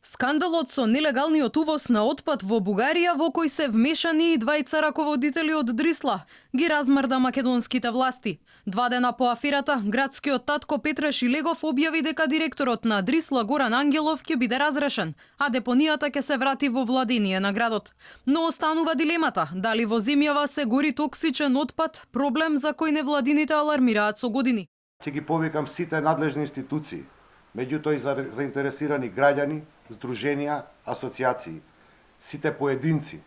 Скандалот со нелегалниот увоз на отпад во Бугарија, во кој се вмешани и двајца раководители од Дрисла, ги размрда македонските власти. 2 дена по аферата, градскиот татко Петре Шилегов објави дека директорот на Дрисла Горан Ангелов ќе биде разрешен, а депонијата ќе се врати во владение на градот. Но останува дилемата дали во земјава се гори токсичен отпад, проблем за кој невладините алармираат со години. Ќе ги повикам сите надлежни институции, меѓутоа и заинтересирани граѓани, здруженија, асоцијации, сите поединци,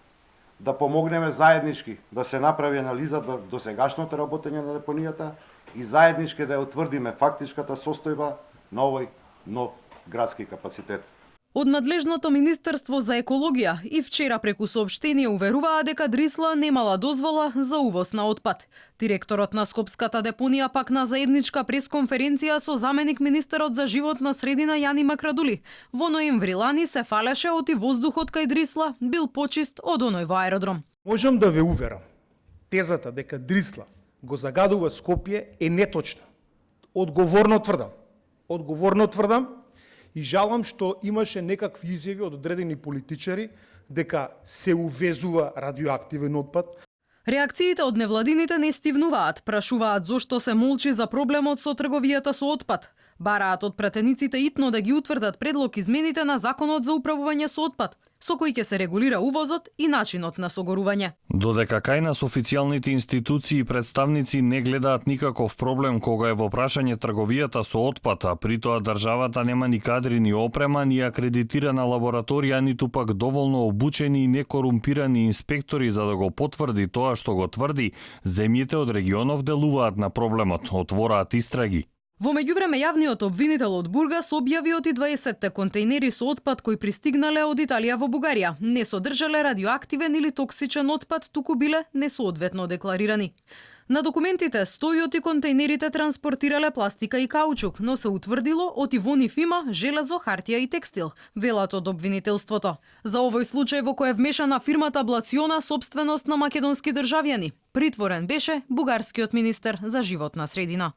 да помогнеме заеднички да се направи анализа до досегашното работење на депонијата и заеднички да ја утврдиме фактичката состојба на овој нов градски капацитет. Од надлежното Министерство за екологија и вчера преку соопштение уверуваа дека Дрисла немала дозвола за увоз на отпад. Директорот на Скопската депонија пак на заедничка пресконференција со заменик министерот за животна средина Јани Макрадули. Во ноември лани се фалеше оти воздухот кај Дрисла бил почист од оној во аеродром. Можам да ве уверам, тезата дека Дрисла го загадува Скопје е неточна. Одговорно тврдам и жалам што имаше некакви изјави од одредени политичари дека се увезува радиоактивен отпад. Реакциите од невладините не стивнуваат, прашуваат зошто се молчи за проблемот со трговијата со отпад. Бараат од пратениците итно да ги утврдат предлог измените на Законот за управување со отпад, со кој ќе се регулира увозот и начинот на согорување. Додека кај нас официјалните институции и представници не гледаат никаков проблем кога е во прашање трговијата со отпад, а при тоа државата нема ни кадри, ни опрема, ни акредитирана лабораторија, ниту пак доволно обучени и некорумпирани инспектори за да го потврди тоа што го тврди, земјите од регионов делуваат на проблемот, отвораат истраги. Во меѓувреме јавниот обвинител од Бургас објави оти 20 контејнери со отпад кои пристигнале од Италија во Бугарија не содржале радиоактивен или токсичен отпад, туку биле несоодветно декларирани. На документите стои оти контејнерите транспортирале пластика и каучук, но се утврдило оти во нив има железо, хартија и текстил, велат од обвинителството. За овој случај во кој е вмешана фирмата Блациона, собственост на македонски државјани, притворен беше бугарскиот министер за животна средина.